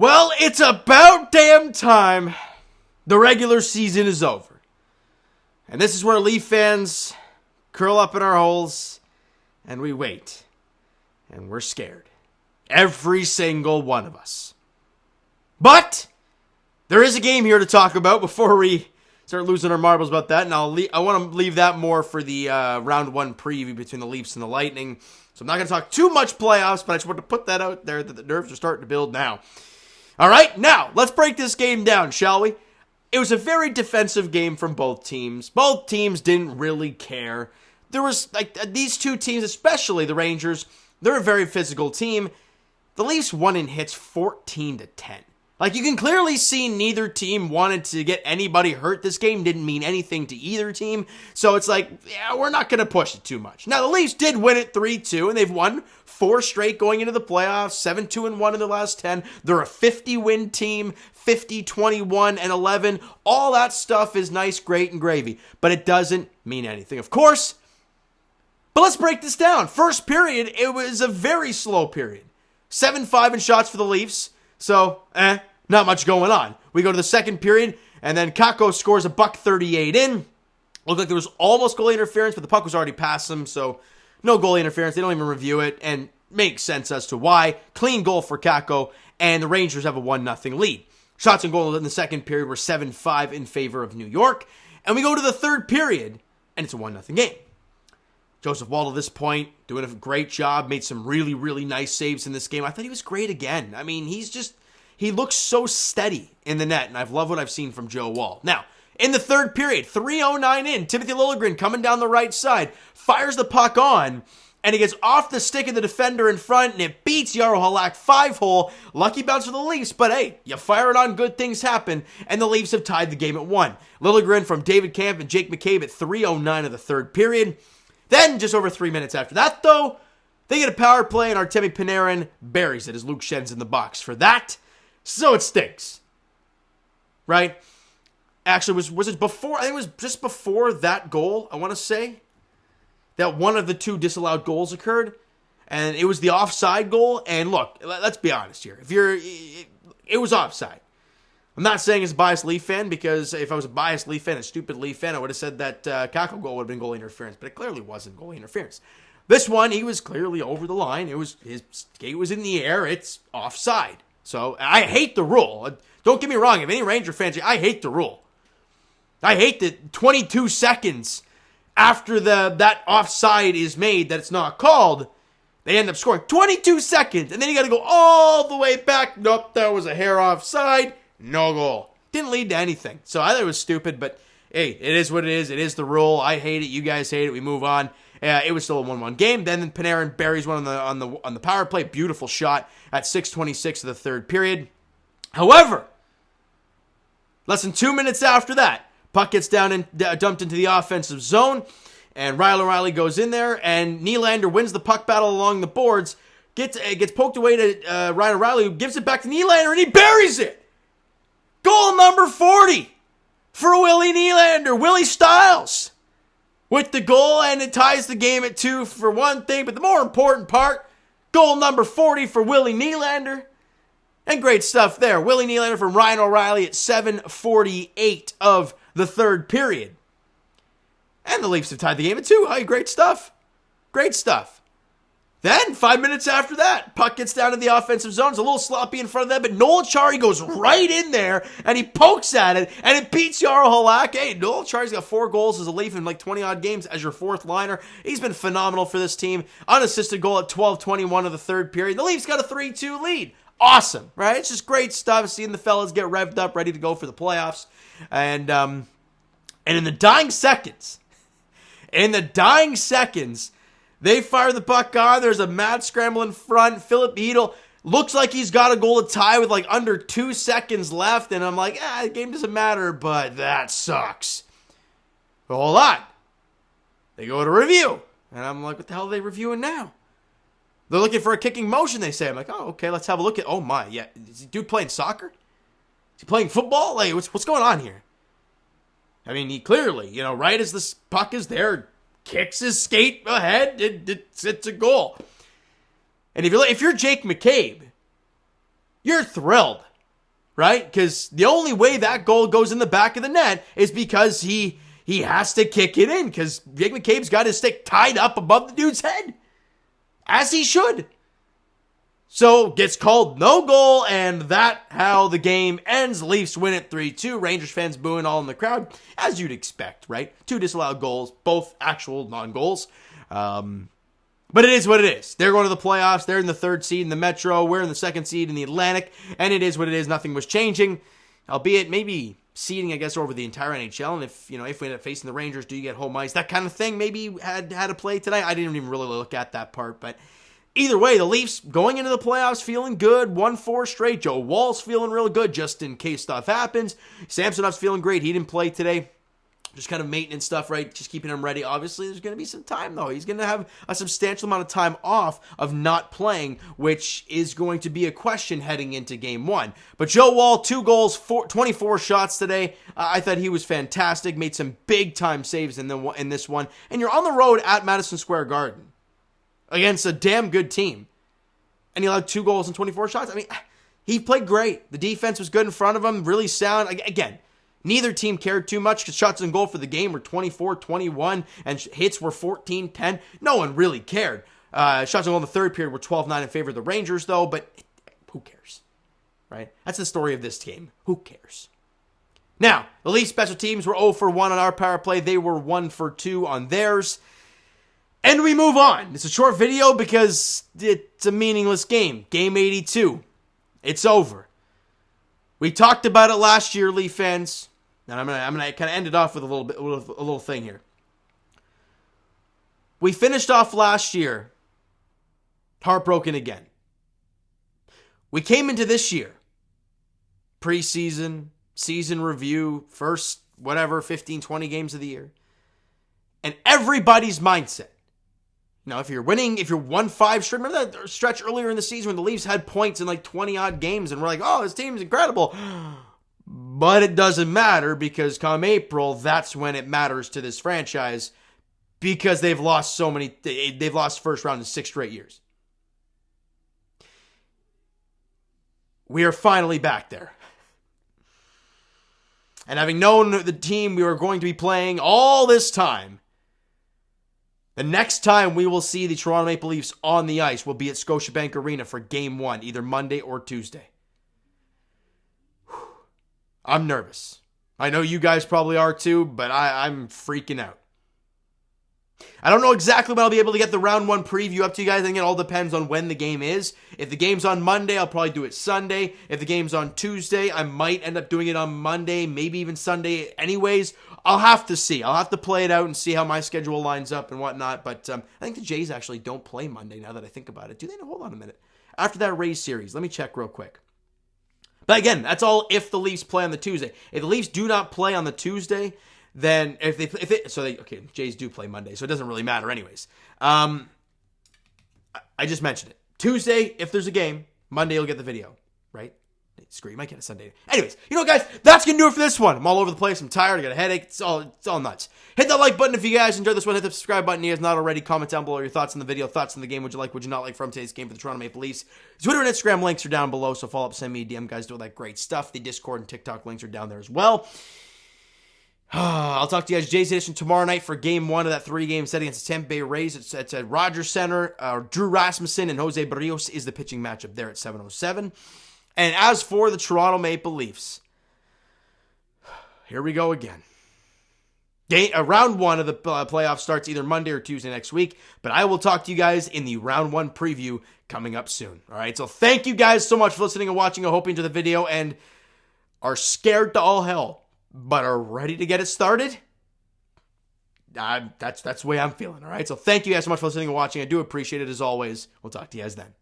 Well, it's about damn time. The regular season is over. And this is where Leaf fans curl up in our holes and we wait. And we're scared. Every single one of us. But there is a game here to talk about before we start losing our marbles about that. And I want to leave that more for the round one preview between the Leafs and the Lightning. So I'm not going to talk too much playoffs, but I just want to put that out there that the nerves are starting to build now. All right, now let's break this game down, shall we? It was a very defensive game from both teams. Both teams didn't really care. There was, these two teams, especially the Rangers, they're a very physical team. The Leafs won in hits 14-10. You can clearly see neither team wanted to get anybody hurt. This game didn't mean anything to either team. So it's we're not going to push it too much. Now, the Leafs did win it 3-2, and they've won 4 straight going into the playoffs, 7-2-1 in the last 10. They're a 50-win team, 50, 21, and 11. All that stuff is nice, great, and gravy. But it doesn't mean anything, of course. But let's break this down. First period, it was a very slow period. 7-5 in shots for the Leafs. So, not much going on. We go to the second period, and then Kakko scores a $138 in. Looked like there was almost goalie interference, but the puck was already past them, so no goalie interference. They don't even review it, and makes sense as to why. Clean goal for Kakko, and the Rangers have a 1-0 lead. Shots and goals in the second period were 7-5 in favor of New York. And we go to the third period, and it's a 1-0 game. Joseph Woll at this point doing a great job, made some really, really nice saves in this game. I thought he was great again. I mean, he looks so steady in the net, and I've loved what I've seen from Joe Woll. Now, in the third period, 3:09 in, Timothy Liljegren coming down the right side, fires the puck on, and he gets off the stick of the defender in front, and it beats Jaro Halak 5-hole. Lucky bounce for the Leafs, but hey, you fire it on, good things happen, and the Leafs have tied the game at 1. Liljegren from David Kampf and Jake McCabe at 3:09 of the third period. Then, just over 3 minutes after that, though, they get a power play, and Artemi Panarin buries it as Luke Schenn's in the box for that. So it stinks. Right? Actually, was it before? I think it was just before that goal, I want to say, that one of the 2 disallowed goals occurred. And it was the offside goal. And look, let's be honest here. It was offside. I'm not saying as a biased Leaf fan, because if I was a biased Leaf fan, a stupid Leaf fan, I would have said that Kakko goal would have been goalie interference. But it clearly wasn't goalie interference. This one, he was clearly over the line. His skate was in the air. It's offside. So, I hate the rule. Don't get me wrong. If any Ranger fans, I hate the rule. I hate that 22 seconds after that offside is made that it's not called, they end up scoring. 22 seconds, and then you got to go all the way back. Nope, that was a hair offside. No goal. Didn't lead to anything. So, I thought it was stupid, but hey, it is what it is. It is the rule. I hate it. You guys hate it. We move on. It was still a 1-1 game. Then Panarin buries one on the power play. Beautiful shot at 6:26 of the third period. However, less than 2 minutes after that, puck gets down and dumped into the offensive zone, and Ryan O'Reilly goes in there, and Nylander wins the puck battle along the boards, gets poked away to Ryan O'Reilly, who gives it back to Nylander, and he buries it. Goal number 40 for Willie Nylander, Willie Styles, with the goal, and it ties the game at 2 for one thing. But the more important part, goal number 40 for Willie Nylander. And great stuff there. Willie Nylander from Ryan O'Reilly at 7:48 of the third period. And the Leafs have tied the game at 2. Hey, great stuff. Great stuff. Then, 5 minutes after that, puck gets down to the offensive zone. It's a little sloppy in front of them, but Noel Acciari goes right in there, and he pokes at it, and it beats Jaro Halak. Hey, Noel Acciari's got 4 goals as a Leaf in 20-odd games as your 4th liner. He's been phenomenal for this team. Unassisted goal at 12:21 of the third period. The Leafs got a 3-2 lead. Awesome, right? It's just great stuff, seeing the fellas get revved up, ready to go for the playoffs. And in the dying seconds, they fire the puck on. There's a mad scramble in front. Philip Hedl looks like he's got a goal to tie with under 2 seconds left. And I'm like, the game doesn't matter, but that sucks. But hold on. They go to review. And I'm like, what the hell are they reviewing now? They're looking for a kicking motion, they say. I'm like, oh, okay, let's have a look at. Oh, my, yeah. Is the dude playing soccer? Is he playing football? What's going on here? I mean, he clearly, right as the puck is there, kicks his skate ahead, it's a goal. And if you're Jake McCabe, you're thrilled. right? Because the only way that goal goes in the back of the net is because he has to kick it in, because Jake McCabe's got his stick tied up above the dude's head, as he should. So gets called no goal, and that how the game ends. Leafs win it 3-2. Rangers fans booing all in the crowd, as you'd expect, right? 2 disallowed goals, both actual non-goals. But it is what it is. They're going to the playoffs. They're in the 3rd seed in the Metro. We're in the 2nd seed in the Atlantic. And it is what it is. Nothing was changing. Albeit maybe seeding, I guess, over the entire NHL. And if we end up facing the Rangers, do you get home ice? That kind of thing maybe had a play tonight. I didn't even really look at that part. But either way, the Leafs going into the playoffs feeling good. 1-4 straight. Joe Wall's feeling real good just in case stuff happens. Samsonov's feeling great. He didn't play today. Just kind of maintenance stuff, right? Just keeping him ready. Obviously, there's going to be some time, though. He's going to have a substantial amount of time off of not playing, which is going to be a question heading into Game 1. But Joe Woll, 2 goals, 24 shots today. I thought he was fantastic. Made some big-time saves in this one. And you're on the road at Madison Square Garden against a damn good team. And he allowed 2 goals and 24 shots. I mean, he played great. The defense was good in front of him, really sound. Again, neither team cared too much because shots on goal for the game were 24-21 and hits were 14-10. No one really cared. Shots on goal in the 3rd period were 12-9 in favor of the Rangers, though, but who cares, right? That's the story of this game. Who cares? Now, the Leafs special teams were 0 for 1 on our power play. They were 1 for 2 on theirs. And we move on. It's a short video because it's a meaningless game. Game 82. It's over. We talked about it last year, Leaf fans. And I'm gonna kind of end it off with a little thing here. We finished off last year heartbroken again. We came into this year, preseason, season review, first 15, 20 games of the year, and everybody's mindset. If you're winning, if you're 1-5 straight, remember that stretch earlier in the season when the Leafs had points in like 20 odd games, and we're like, oh, this team's incredible. But it doesn't matter because come April, that's when it matters to this franchise because they've lost they've lost first round in 6 straight years. We are finally back there. And having known the team we were going to be playing all this time, the next time we will see the Toronto Maple Leafs on the ice will be at Scotiabank Arena for Game 1, either Monday or Tuesday. I'm nervous. I know you guys probably are too, but I'm freaking out. I don't know exactly when I'll be able to get the round 1 preview up to you guys. I think it all depends on when the game is. If the game's on Monday, I'll probably do it Sunday. If the game's on Tuesday, I might end up doing it on Monday, maybe even Sunday anyways. I'll have to see. I'll have to play it out and see how my schedule lines up and whatnot. But I think the Jays actually don't play Monday now that I think about it. Do they? Hold on a minute. After that Rays series, let me check real quick. But again, that's all if the Leafs play on the Tuesday. If the Leafs do not play on the Tuesday, then Jays do play Monday, so it doesn't really matter anyways. I just mentioned it. Tuesday, if there's a game, Monday you'll get the video, right? Screw, you might get a Sunday. Anyways, guys, that's going to do it for this one. I'm all over the place. I'm tired. I got a headache. It's all nuts. Hit that like button if you guys enjoyed this one. Hit the subscribe button if you guys not already. Comment down below your thoughts on the video, thoughts on the game. Would you like, would you not like from today's game for the Toronto Maple Leafs? Twitter and Instagram links are down below, so follow up, send me a DM, guys, do all that great stuff. The Discord and TikTok links are down there as well. I'll talk to you guys Jays Edition tomorrow night for Game 1 of that 3-game set against the Tampa Bay Rays. It's at Rogers Center. Drew Rasmussen and Jose Barrios is the pitching matchup there at 7:07. And as for the Toronto Maple Leafs, here we go again. Round 1 of the playoffs starts either Monday or Tuesday next week, but I will talk to you guys in the round 1 preview coming up soon. All right, so thank you guys so much for listening and watching. I hope you enjoyed the video and are scared to all hell, but are ready to get it started. That's the way I'm feeling. All right, so thank you guys so much for listening and watching. I do appreciate it as always. We'll talk to you guys then.